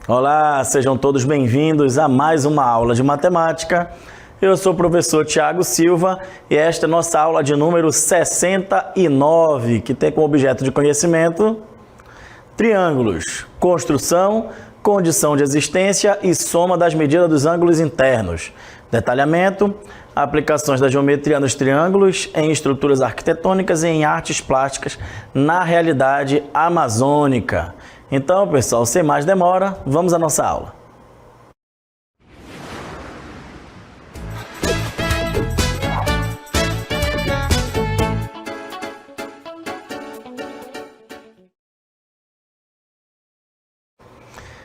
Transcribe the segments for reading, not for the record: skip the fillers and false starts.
Olá, sejam todos bem-vindos a mais uma aula de matemática. Eu sou o professor Thiago Silva e esta é nossa aula de número 69, que tem como objeto de conhecimento triângulos, construção, condição de existência e soma das medidas dos ângulos internos, detalhamento, aplicações da geometria nos triângulos, em estruturas arquitetônicas e em artes plásticas na realidade amazônica. Então, pessoal, sem mais demora, vamos à nossa aula.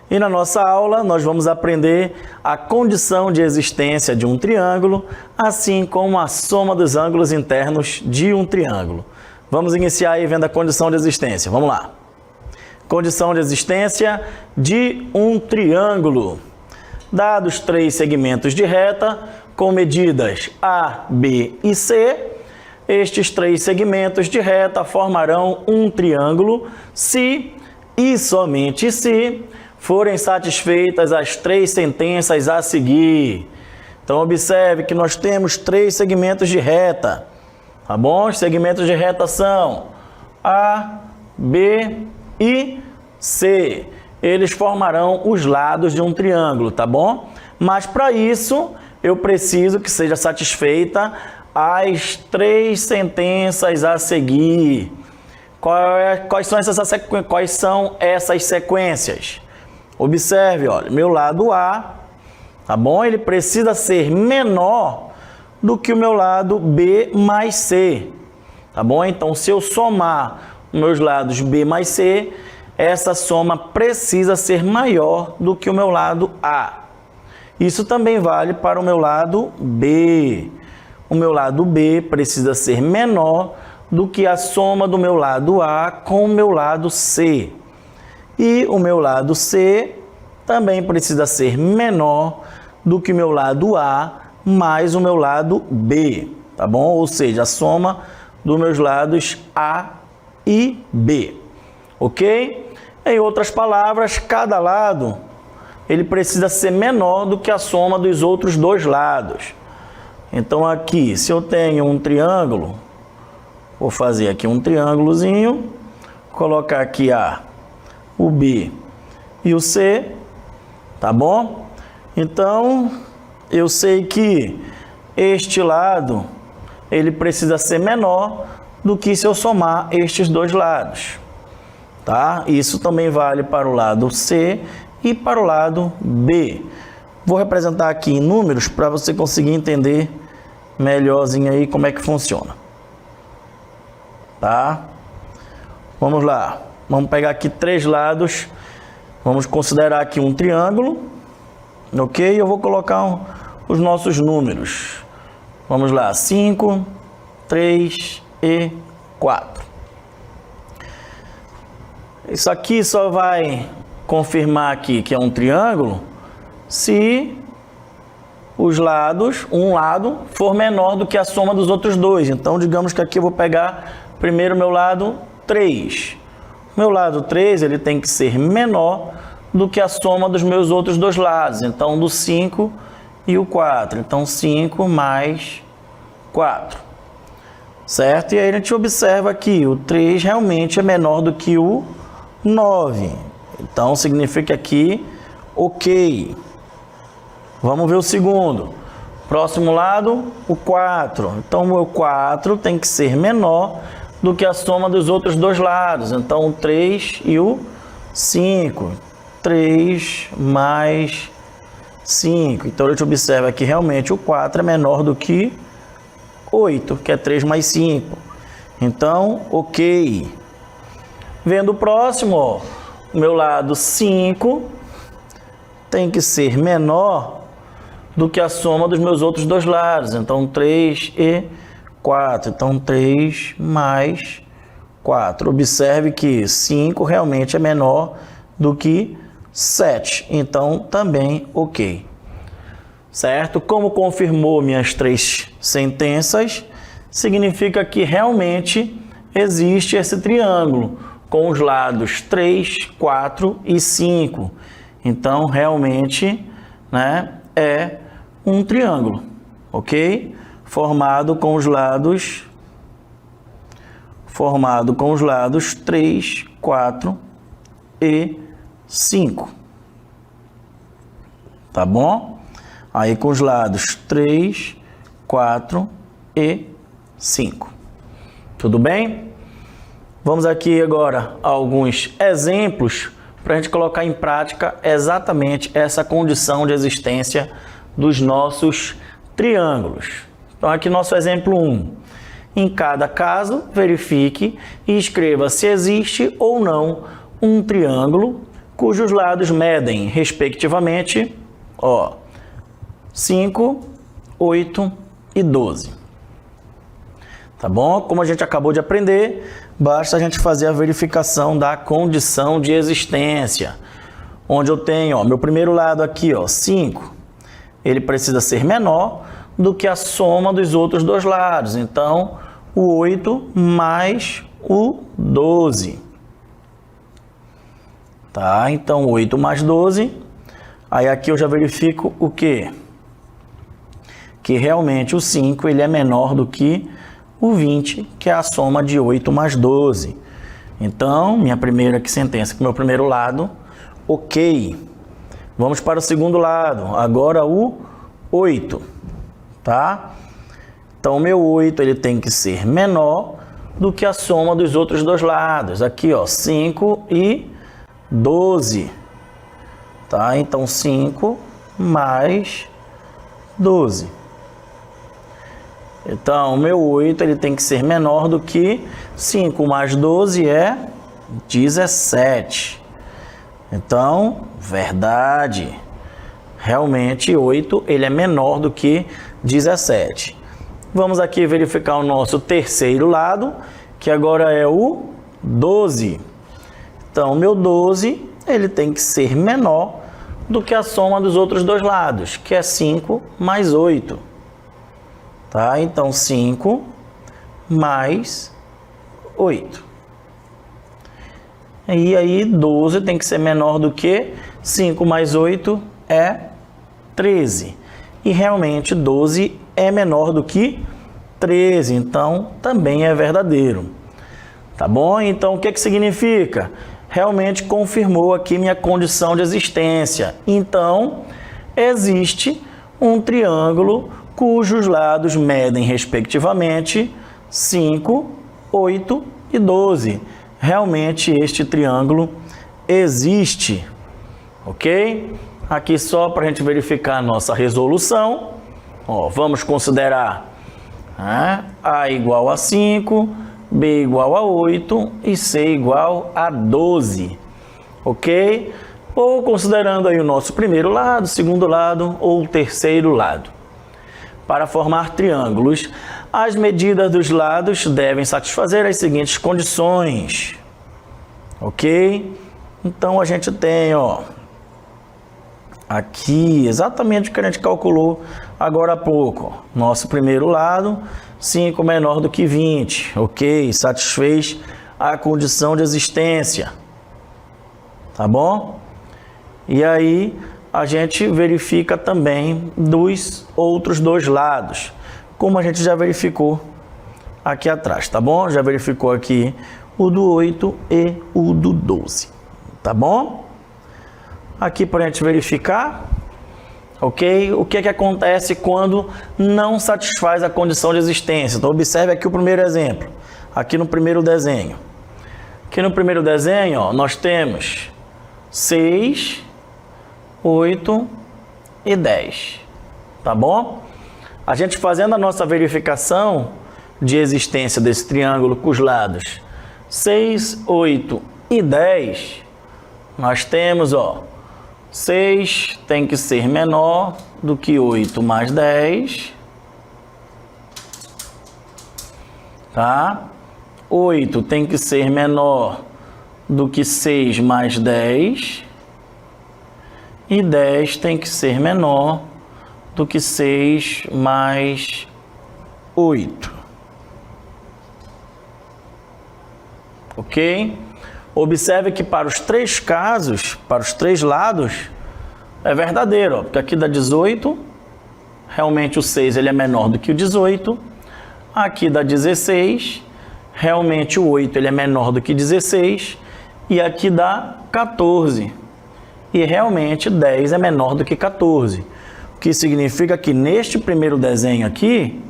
E na nossa aula, nós vamos aprender a condição de existência de um triângulo, assim como a soma dos ângulos internos de um triângulo. Vamos iniciar aí vendo a condição de existência. Vamos lá. Condição de existência de um triângulo. Dados 3 segmentos de reta com medidas A, B e C, estes 3 segmentos de reta formarão um triângulo se e somente se forem satisfeitas as 3 sentenças a seguir. Então, observe que nós temos 3 segmentos de reta, tá bom? Os segmentos de reta são A, B e C. Eles formarão os lados de um triângulo, tá bom? Mas para isso, eu preciso que seja satisfeita as 3 sentenças a seguir. Quais são essas sequências? Observe, olha, meu lado A, tá bom? Ele precisa ser menor do que o meu lado B mais C, tá bom? Então, se eu somar meus lados B mais C, essa soma precisa ser maior do que o meu lado A. Isso também vale para o meu lado B. O meu lado B precisa ser menor do que a soma do meu lado A com o meu lado C. E o meu lado C também precisa ser menor do que o meu lado A mais o meu lado B, tá bom? Ou seja, a soma dos meus lados A e B, ok? Em outras palavras, cada lado ele precisa ser menor do que a soma dos outros dois lados. Então aqui, se eu tenho um triângulo, vou fazer aqui um triângulozinho, colocar aqui o B e o C, tá bom? Então, eu sei que este lado, ele precisa ser menor do que se eu somar estes dois lados, tá? Isso também vale para o lado C e para o lado B. Vou representar aqui em números para você conseguir entender melhorzinho aí como é que funciona, tá? Vamos lá. Vamos pegar aqui 3 lados, vamos considerar aqui um triângulo, ok? Eu vou colocar os nossos números. Vamos lá, 5, 3 e 4. Isso aqui só vai confirmar aqui que é um triângulo se os lados, um lado, for menor do que a soma dos outros dois. Então, digamos que aqui eu vou pegar primeiro meu lado 3. Meu lado 3, ele tem que ser menor do que a soma dos meus outros dois lados. Então, do 5 e o 4. Então, 5 mais 4. Certo? E aí a gente observa que o 3 realmente é menor do que o 9. Então, significa aqui, ok. Vamos ver o segundo. Próximo lado, o 4. Então, o meu 4 tem que ser menor do que a soma dos outros dois lados. Então, o 3 e o 5. 3 mais 5. Então, a gente observa que realmente o 4 é menor do que 8, que é 3 mais 5. Então, ok. Vendo o próximo, ó, o meu lado 5 tem que ser menor do que a soma dos meus outros dois lados. Então, 3 e 4. Então, 3 mais 4. Observe que 5 realmente é menor do que 7. Então, também ok. Certo? Como confirmou minhas 3 sentenças, significa que realmente existe esse triângulo com os lados 3, 4 e 5. Então, realmente, né, é um triângulo, ok? Formado com os lados 3, 4 e 5. Tá bom? Aí com os lados 3, 4 e 5. Tudo bem? Vamos aqui agora a alguns exemplos para a gente colocar em prática exatamente essa condição de existência dos nossos triângulos. Então aqui nosso exemplo 1. Em cada caso, verifique e escreva se existe ou não um triângulo cujos lados medem, respectivamente, 5, 8 e 12. Tá bom? Como a gente acabou de aprender, basta a gente fazer a verificação da condição de existência. Onde eu tenho, meu primeiro lado aqui, 5, ele precisa ser menor do que a soma dos outros dois lados. Então, o 8 mais o 12. Tá? Então, 8 mais 12. Aí aqui eu já verifico o quê? Que realmente o 5 ele é menor do que o 20, que é a soma de 8 mais 12. Então, minha primeira sentença com o meu primeiro lado, ok. Vamos para o segundo lado, agora o 8, tá? Então, o meu 8 ele tem que ser menor do que a soma dos outros dois lados. Aqui, 5 e 12, tá? Então, 5 mais 12. Então, o meu 8 ele tem que ser menor do que 5 mais 12 é 17. Então, verdade. Realmente, 8 ele é menor do que 17. Vamos aqui verificar o nosso terceiro lado, que agora é o 12. Então, o meu 12 ele tem que ser menor do que a soma dos outros dois lados, que é 5 mais 8. Tá? Então, 5 mais 8. E aí, 12 tem que ser menor do que 5 mais 8 é 13. E realmente, 12 é menor do que 13. Então, também é verdadeiro. Tá bom? Então, o que significa? Realmente confirmou aqui minha condição de existência. Então, existe um triângulo cujos lados medem, respectivamente, 5, 8 e 12. Realmente, este triângulo existe, ok? Aqui só para a gente verificar a nossa resolução, vamos considerar A igual a 5, B igual a 8 e C igual a 12, ok? Ou considerando aí o nosso primeiro lado, segundo lado ou terceiro lado. Para formar triângulos, as medidas dos lados devem satisfazer as seguintes condições, ok? Então, a gente tem, aqui exatamente o que a gente calculou agora há pouco. Nosso primeiro lado, 5 menor do que 20, ok? Satisfez a condição de existência, tá bom? E aí, a gente verifica também dos outros dois lados, como a gente já verificou aqui atrás, tá bom? Já verificou aqui o do 8 e o do 12, tá bom? Aqui para a gente verificar, ok? O que acontece quando não satisfaz a condição de existência? Então, observe aqui o primeiro exemplo, aqui no primeiro desenho. Aqui no primeiro desenho, nós temos 6, 8 e 10, tá bom? A gente fazendo a nossa verificação de existência desse triângulo com os lados 6, 8 e 10, nós temos, 6 tem que ser menor do que 8 mais 10, tá? 8 tem que ser menor do que 6 mais 10, e 10 tem que ser menor do que 6 mais 8. Ok? Observe que para os três casos, para os três lados, é verdadeiro, ó, porque aqui dá 18, realmente o 6 ele é menor do que o 18. Aqui dá 16, realmente o 8 ele é menor do que 16. E aqui dá 14, e realmente 10 é menor do que 14. O que significa que neste primeiro desenho aqui,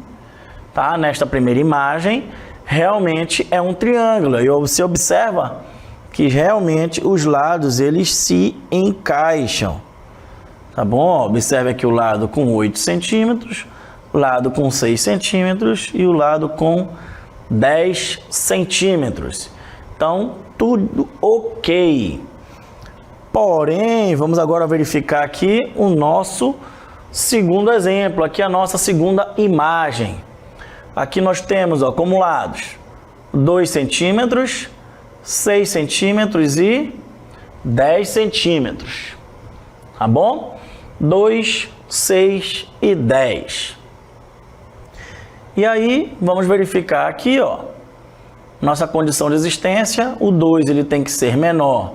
tá? Nesta primeira imagem, realmente é um triângulo. E você observa que realmente os lados eles se encaixam. Tá bom? Observe aqui o lado com 8 centímetros, lado com 6 centímetros e o lado com 10 centímetros. Então, tudo ok. Porém, vamos agora verificar aqui o nosso segundo exemplo, aqui a nossa segunda imagem. Aqui nós temos, ó, como lados 2 centímetros, 6 centímetros e 10 centímetros. Tá bom? 2, 6 e 10. E aí, vamos verificar aqui, ó, nossa condição de existência. O 2 ele tem que ser menor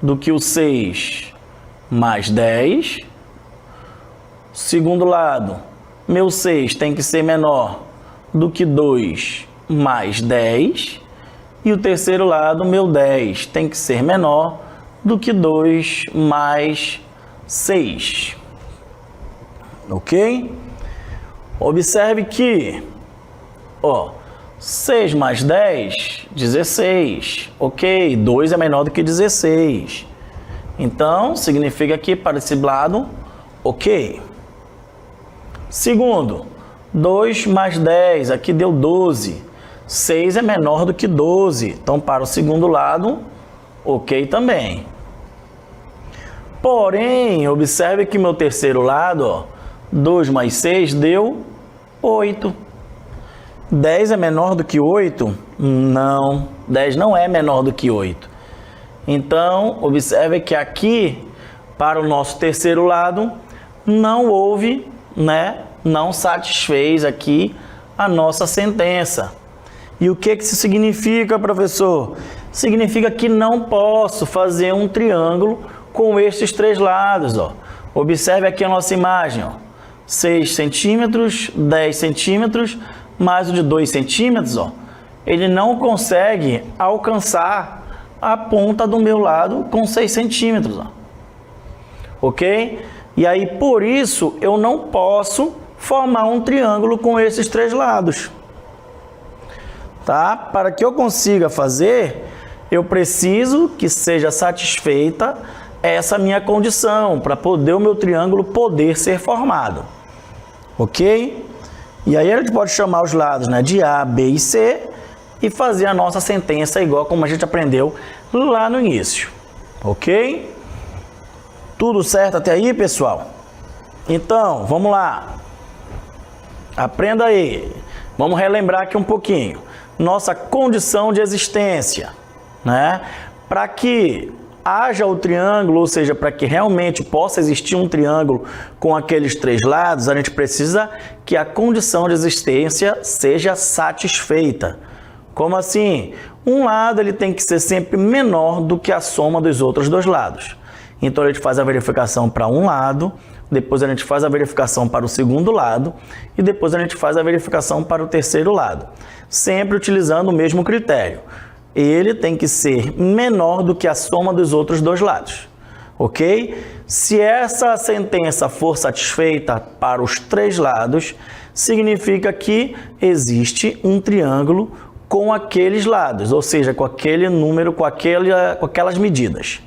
do que o 6 mais 10. Segundo lado, meu 6 tem que ser menor do que 2 mais 10. E o terceiro lado, meu 10 tem que ser menor do que 2 mais 6. Ok? Observe que, ó, 6 mais 10, 16. Ok, 2 é menor do que 16. Então, significa que para esse lado, ok. Segundo, 2 mais 10, aqui deu 12. 6 é menor do que 12. Então, para o segundo lado, ok também. Porém, observe que meu terceiro lado, ó, 2 mais 6 deu 8. 10 é menor do que 8? Não, 10 não é menor do que 8. Então, observe que aqui, para o nosso terceiro lado, não houve, né, não satisfez aqui a nossa sentença. E o que isso significa, professor? Significa que não posso fazer um triângulo com estes três lados, ó. Observe aqui a nossa imagem, ó. 6 centímetros, 10 centímetros, mais o de 2 centímetros, ó. Ele não consegue alcançar a ponta do meu lado com 6 centímetros, ó. Ok? E aí, por isso, eu não posso formar um triângulo com esses três lados. Tá? Para que eu consiga fazer, eu preciso que seja satisfeita essa minha condição, para poder o meu triângulo poder ser formado. Ok? E aí a gente pode chamar os lados, né, de A, B e C e fazer a nossa sentença igual como a gente aprendeu lá no início. Ok? Tudo certo até aí, pessoal? Então, vamos lá. Aprenda aí. Vamos relembrar aqui um pouquinho. Nossa condição de existência, né? Para que haja o triângulo, ou seja, para que realmente possa existir um triângulo com aqueles três lados, a gente precisa que a condição de existência seja satisfeita. Como assim? Um lado ele tem que ser sempre menor do que a soma dos outros dois lados. Então a gente faz a verificação para um lado, depois a gente faz a verificação para o segundo lado e depois a gente faz a verificação para o terceiro lado. Sempre utilizando o mesmo critério. Ele tem que ser menor do que a soma dos outros dois lados. Ok? Se essa sentença for satisfeita para os três lados, significa que existe um triângulo com aqueles lados, ou seja, com aquele número, com aquelas medidas.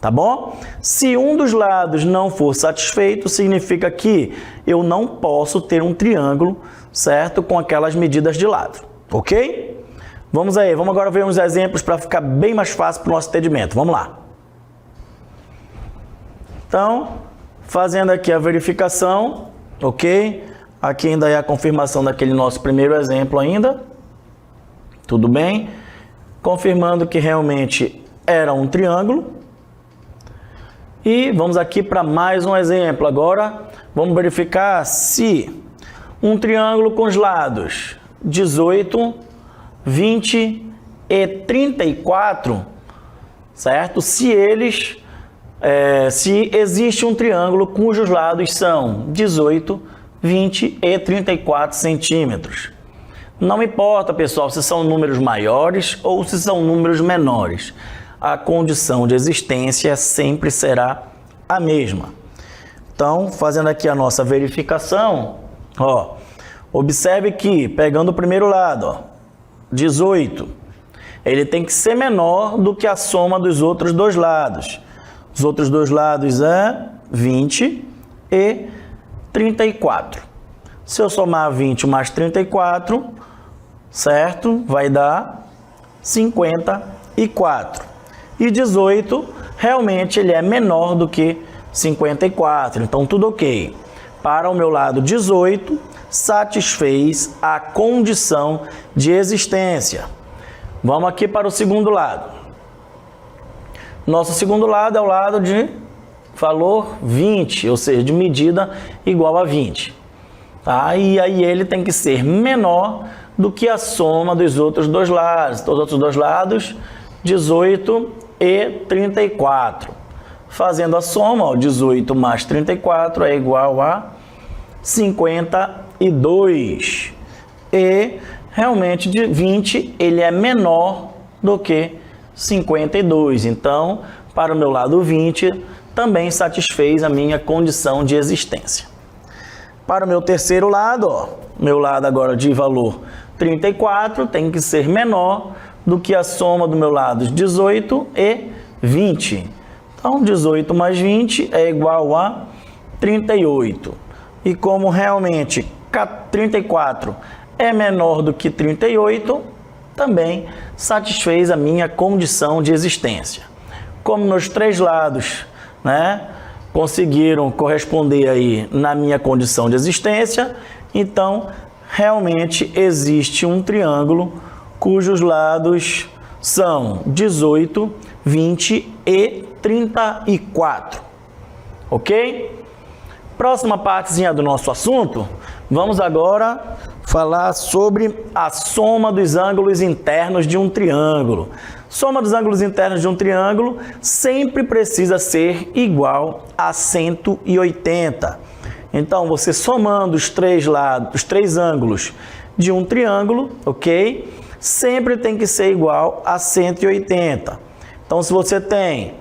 Tá bom? Se um dos lados não for satisfeito, significa que eu não posso ter um triângulo, certo? Com aquelas medidas de lado. Ok? Vamos aí, vamos agora ver uns exemplos para ficar bem mais fácil para o nosso entendimento. Vamos lá. Então, fazendo aqui a verificação, ok? Aqui ainda é a confirmação daquele nosso primeiro exemplo ainda. Tudo bem? Confirmando que realmente era um triângulo. E vamos aqui para mais um exemplo. Agora, vamos verificar se um triângulo com os lados 18, 20 e 34, certo? Se eles se existe um triângulo cujos lados são 18, 20 e 34 centímetros. Não importa, pessoal, se são números maiores ou se são números menores. A condição de existência sempre será a mesma. Então, fazendo aqui a nossa verificação, ó, observe que, pegando o primeiro lado, ó, 18, ele tem que ser menor do que a soma dos outros dois lados. Os outros dois lados é 20 e 34. Se eu somar 20 mais 34, certo? Vai dar 54. E 18, realmente, ele é menor do que 54. Então, tudo ok. Para o meu lado, 18 satisfez a condição de existência. Vamos aqui para o segundo lado. Nosso segundo lado é o lado de valor 20, ou seja, de medida igual a 20. Tá? E aí ele tem que ser menor do que a soma dos outros dois lados. Os outros dois lados, 18 e 34. Fazendo a soma, ó, 18 mais 34 é igual a 52. E realmente de 20 ele é menor do que 52. Então, para o meu lado 20, também satisfez a minha condição de existência. Para o meu terceiro lado, ó, meu lado agora de valor 34 tem que ser menor do que a soma do meu lado 18 e 20. Então, 18 mais 20 é igual a 38. E como realmente 34 é menor do que 38, também satisfez a minha condição de existência. Como meus três lados, né, conseguiram corresponder aí na minha condição de existência, então realmente existe um triângulo cujos lados são 18, 20 e 34. Ok? Próxima partezinha do nosso assunto, vamos agora falar sobre a soma dos ângulos internos de um triângulo. Soma dos ângulos internos de um triângulo sempre precisa ser igual a 180. Então, você somando os três lados, os três ângulos de um triângulo, ok? Sempre tem que ser igual a 180. Então, se você tem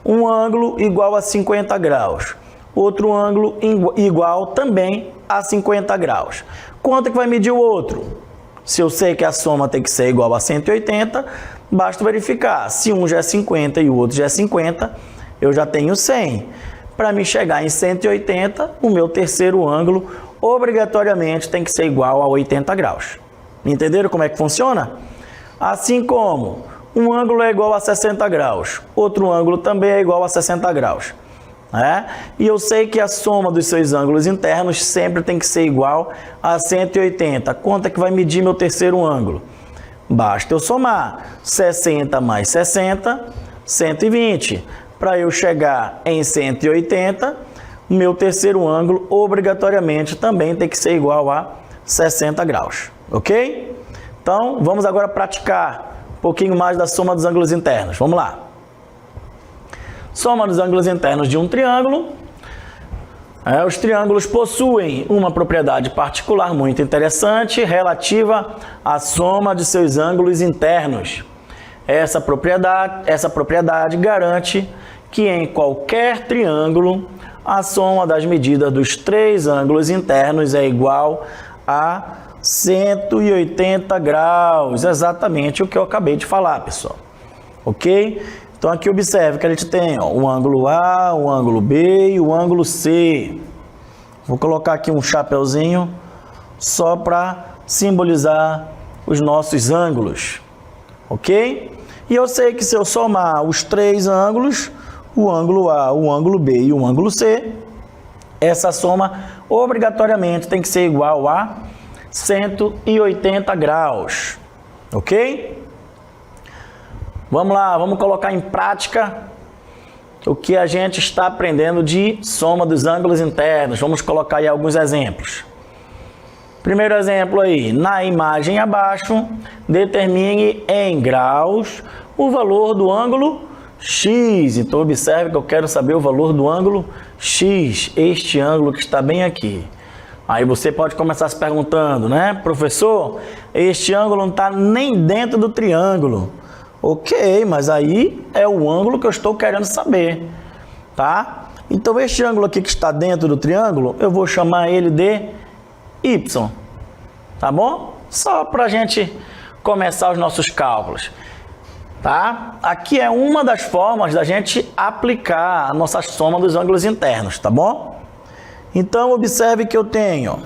um ângulo igual a 50 graus, outro ângulo igual também a 50 graus. Quanto que vai medir o outro? Se eu sei que a soma tem que ser igual a 180, basta verificar. Se um já é 50 e o outro já é 50, eu já tenho 100. Para me chegar em 180, o meu terceiro ângulo obrigatoriamente tem que ser igual a 80 graus. Entenderam como é que funciona? Assim como um ângulo é igual a 60 graus, outro ângulo também é igual a 60 graus. E eu sei que a soma dos seus ângulos internos sempre tem que ser igual a 180. Quanto é que vai medir meu terceiro ângulo? Basta eu somar 60 mais 60, 120. Para eu chegar em 180, meu terceiro ângulo obrigatoriamente também tem que ser igual a 60 graus. Ok? Então, vamos agora praticar um pouquinho mais da soma dos ângulos internos. Vamos lá. Soma dos ângulos internos de um triângulo. Os triângulos possuem uma propriedade particular muito interessante relativa à soma de seus ângulos internos. Essa propriedade garante que em qualquer triângulo a soma das medidas dos três ângulos internos é igual a 180 graus. Exatamente o que eu acabei de falar, pessoal. Ok? Então, aqui observe que a gente tem o ângulo A, o ângulo B e o ângulo C. Vou colocar aqui um chapeuzinho só para simbolizar os nossos ângulos. Ok? E eu sei que se eu somar os três ângulos, o ângulo A, o ângulo B e o ângulo C, essa soma obrigatoriamente tem que ser igual a 180 graus. Ok? Vamos lá, vamos colocar em prática o que a gente está aprendendo de soma dos ângulos internos. Vamos colocar aí alguns exemplos. Primeiro exemplo aí, na imagem abaixo, determine em graus o valor do ângulo X. Então, observe que eu quero saber o valor do ângulo X, este ângulo que está bem aqui. Aí você pode começar se perguntando, né? Professor, este ângulo não está nem dentro do triângulo. Ok, mas aí é o ângulo que eu estou querendo saber, tá? Então, este ângulo aqui que está dentro do triângulo, eu vou chamar ele de Y, tá bom? Só para a gente começar os nossos cálculos, tá? Aqui é uma das formas da gente aplicar a nossa soma dos ângulos internos, tá bom? Então, observe que eu tenho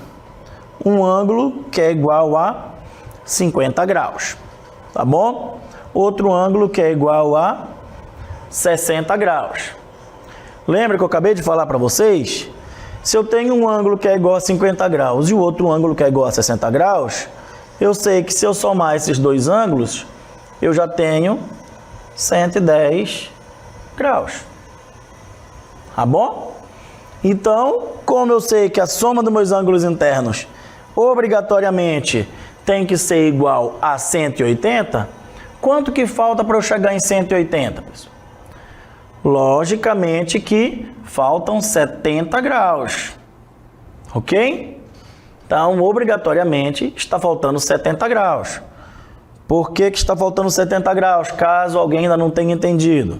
um ângulo que é igual a 50 graus, tá bom? Outro ângulo que é igual a 60 graus. Lembra que eu acabei de falar para vocês? Se eu tenho um ângulo que é igual a 50 graus e o outro ângulo que é igual a 60 graus, eu sei que se eu somar esses dois ângulos, eu já tenho 110 graus. Tá bom? Então, como eu sei que a soma dos meus ângulos internos obrigatoriamente tem que ser igual a 180, quanto que falta para eu chegar em 180, pessoal? Logicamente que faltam 70 graus, ok? Então, obrigatoriamente, está faltando 70 graus. Por que está faltando 70 graus, caso alguém ainda não tenha entendido?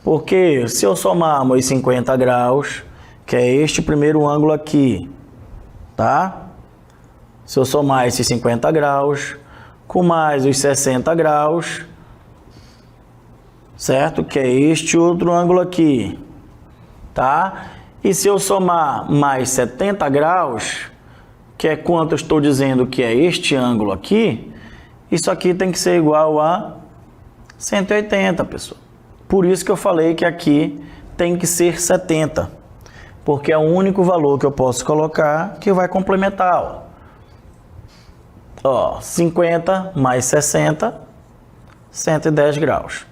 Porque se eu somar meus 50 graus, que é este primeiro ângulo aqui, tá? Se eu somar esses 50 graus, com mais os 60 graus, certo? Que é este outro ângulo aqui, tá? E se eu somar mais 70 graus, que é quanto eu estou dizendo que é este ângulo aqui, isso aqui tem que ser igual a 180, pessoal. Por isso que eu falei que aqui tem que ser 70, porque é o único valor que eu posso colocar que vai complementar, ó. 50 mais 60, 110 graus.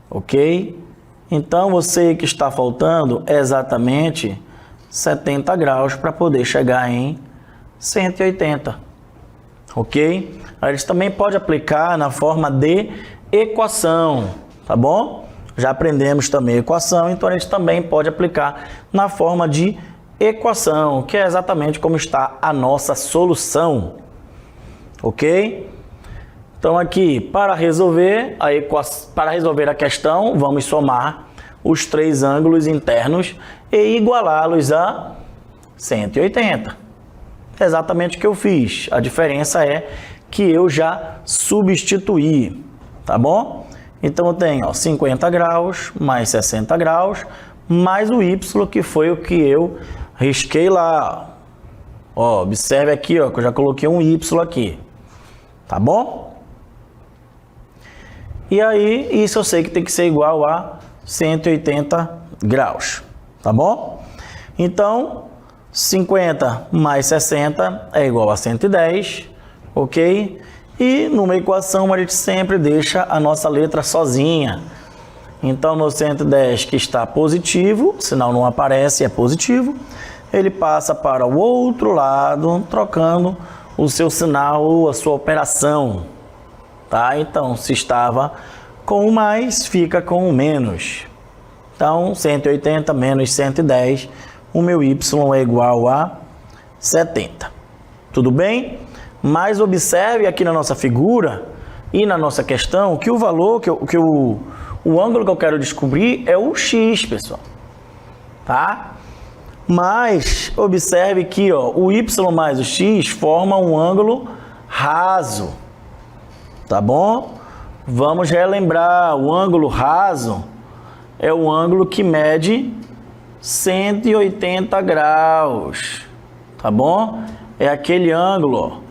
Ok? Então, você que está faltando exatamente 70 graus para poder chegar em 180. Ok? A gente também pode aplicar na forma de equação, tá bom? Já aprendemos também equação, então a gente também pode aplicar na forma de equação, que é exatamente como está a nossa solução. Ok? Então aqui, para resolver a questão, vamos somar os três ângulos internos e igualá-los a 180. É exatamente o que eu fiz. A diferença é que eu já substituí, tá bom? Então eu tenho, ó, 50 graus mais 60 graus mais o y, que foi o que eu risquei lá. Ó, observe aqui, ó, que eu já coloquei um y aqui, tá bom? E aí, isso eu sei que tem que ser igual a 180 graus, tá bom? Então, 50 mais 60 é igual a 110, ok? E numa equação a gente sempre deixa a nossa letra sozinha. Então, no 110 que está positivo, sinal não aparece, é positivo, ele passa para o outro lado, trocando o seu sinal ou a sua operação, tá? Então, se estava com o mais, fica com o menos. Então, 180 menos 110, o meu y é igual a 70. Tudo bem? Mas observe aqui na nossa figura e na nossa questão que o valor, o ângulo que eu quero descobrir é o x, pessoal. Tá? Mas observe que, ó, o y mais o x forma um ângulo raso. Tá bom? Vamos relembrar, o ângulo raso é o ângulo que mede 180 graus. Tá bom? É aquele ângulo, ó,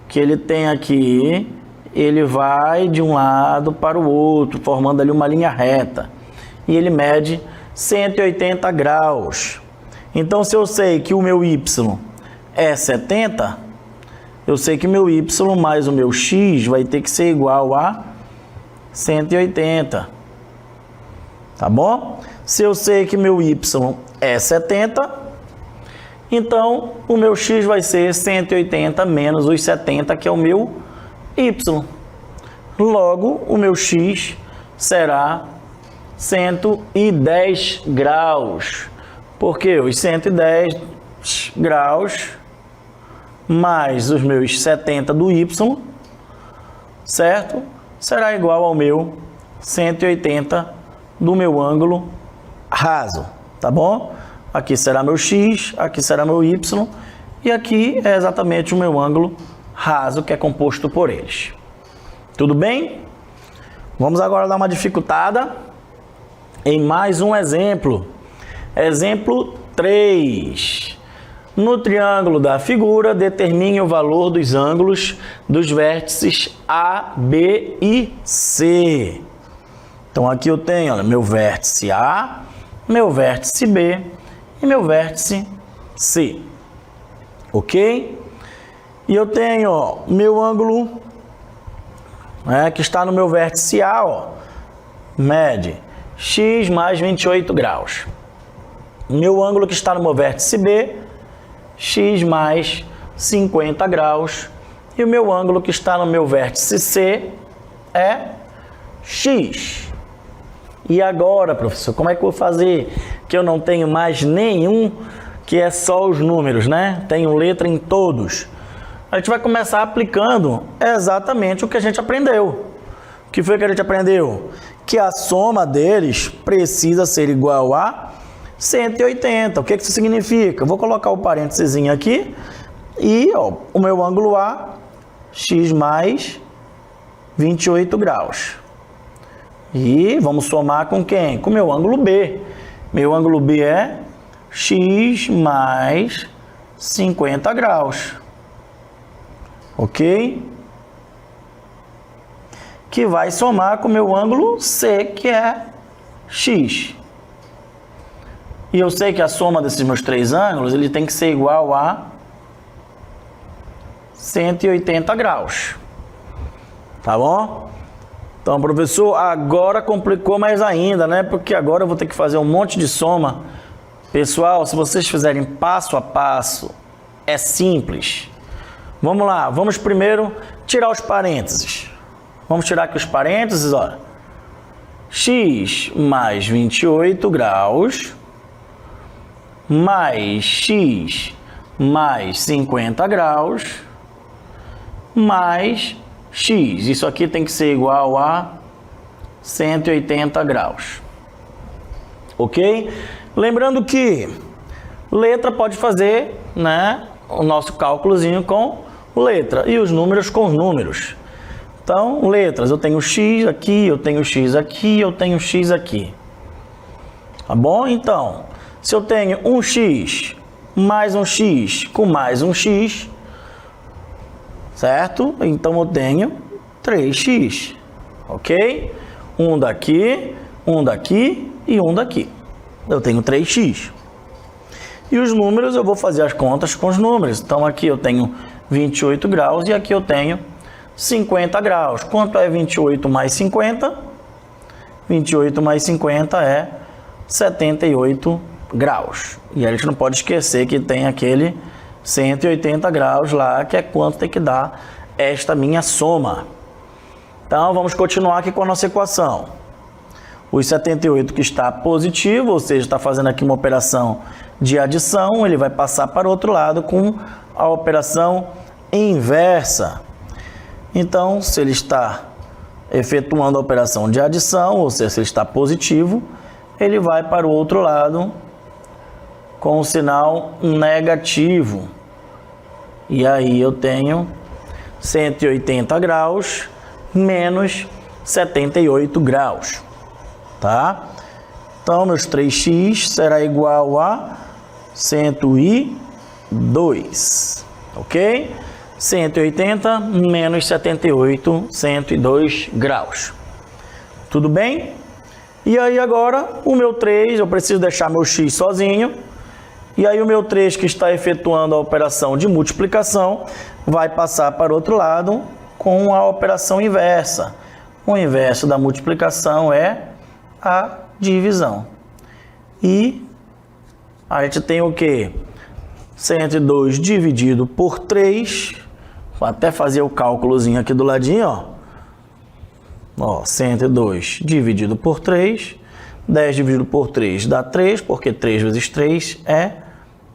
que ele tem aqui, ele vai de um lado para o outro, formando ali uma linha reta. E ele mede 180 graus. Então, se eu sei que o meu y é 70, eu sei que meu y mais o meu x vai ter que ser igual a 180. Tá bom? Se eu sei que meu y é 70, então o meu x vai ser 180 menos os 70, que é o meu y. Logo, o meu x será 110 graus. Porque os 110 graus mais os meus 70 do y, certo? Será igual ao meu 180 do meu ângulo raso, tá bom? Aqui será meu x, aqui será meu y, e aqui é exatamente o meu ângulo raso, que é composto por eles. Tudo bem? Vamos agora dar uma dificultada em mais um exemplo. Exemplo 3. No triângulo da figura, determine o valor dos ângulos dos vértices A, B e C. Então, aqui eu tenho, olha, meu vértice A, meu vértice B e meu vértice C. Ok? E eu tenho, ó, meu ângulo, que está no meu vértice A, ó, mede x mais 28 graus. Meu ângulo que está no meu vértice B, x mais 50 graus. E o meu ângulo que está no meu vértice C é x. E agora, professor, como é que eu vou fazer? Que eu não tenho mais nenhum, que é só os números, né? Tenho letra em todos. A gente vai começar aplicando exatamente o que a gente aprendeu. O que foi que a gente aprendeu? Que a soma deles precisa ser igual a 180. O que isso significa? Eu vou colocar o parênteses aqui e, ó, o meu ângulo A, x mais 28 graus. E vamos somar com quem? Com o meu ângulo B. Meu ângulo B é x mais 50 graus. Ok? Que vai somar com o meu ângulo C, que é x. E eu sei que a soma desses meus três ângulos, ele tem que ser igual a 180 graus. Tá bom? Então, professor, agora complicou mais ainda, né? Porque agora eu vou ter que fazer um monte de soma. Pessoal, se vocês fizerem passo a passo, é simples. Vamos lá, vamos primeiro tirar os parênteses. Vamos tirar aqui os parênteses, olha. X mais 28 graus mais x mais 50 graus mais x. Isso aqui tem que ser igual a 180 graus. Ok? Lembrando que letra pode fazer, né, o nosso cálculozinho com letra e os números com os números. Então, letras, eu tenho x aqui, eu tenho x aqui, eu tenho x aqui. Tá bom? Então, se eu tenho um x mais um x com mais um x, certo? Então, eu tenho 3x, ok? Um daqui e um daqui. Eu tenho 3x. E os números, eu vou fazer as contas com os números. Então, aqui eu tenho 28 graus e aqui eu tenho 50 graus. Quanto é 28 mais 50? 28 mais 50 é 78 graus. E a gente não pode esquecer que tem aquele 180 graus lá, que é quanto tem que dar esta minha soma. Então, vamos continuar aqui com a nossa equação. Os 78 que está positivo, ou seja, está fazendo aqui uma operação de adição, ele vai passar para o outro lado com a operação inversa. Então, se ele está efetuando a operação de adição, ou seja, se ele está positivo, ele vai para o outro lado com o sinal negativo. E aí eu tenho 180 graus menos 78 graus. Tá? Então, meus 3x será igual a 102. Ok? 180 menos 78, 102 graus. Tudo bem? E aí agora, o meu 3, eu preciso deixar meu x sozinho. E aí o meu 3, que está efetuando a operação de multiplicação, vai passar para o outro lado com a operação inversa. O inverso da multiplicação é a divisão. E a gente tem o quê? 102 dividido por 3. Vou até fazer o cálculozinho aqui do ladinho, ó. Ó, 102 dividido por 3. 10 dividido por 3 dá 3, porque 3 vezes 3 é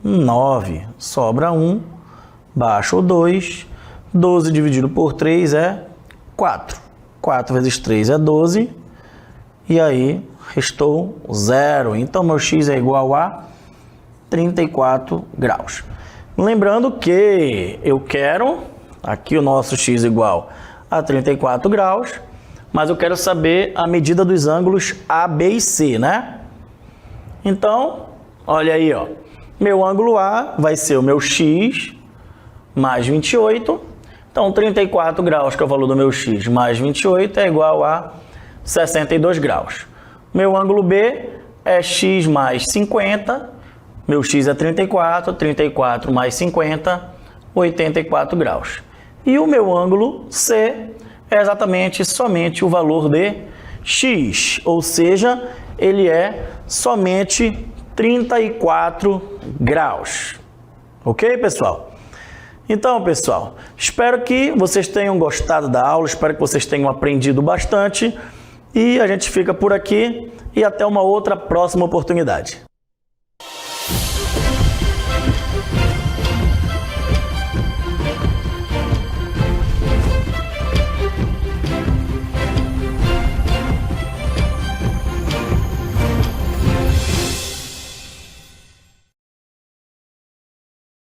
9. Sobra 1, baixa o 2. 12 dividido por 3 é 4. 4 vezes 3 é 12. E aí, restou 0. Então, meu x é igual a 34 graus. Lembrando que eu quero, aqui o nosso x igual a 34 graus, mas eu quero saber a medida dos ângulos A, B e C, né? Então, olha aí, ó. Meu ângulo A vai ser o meu x mais 28. Então, 34 graus, que é o valor do meu x, mais 28, é igual a 62 graus. Meu ângulo B é x mais 50. Meu x é 34, 34 mais 50, 84 graus. E o meu ângulo C é exatamente somente o valor de x, ou seja, ele é somente 34 graus. Ok, pessoal? Então, pessoal, espero que vocês tenham gostado da aula, espero que vocês tenham aprendido bastante e a gente fica por aqui e até uma outra próxima oportunidade.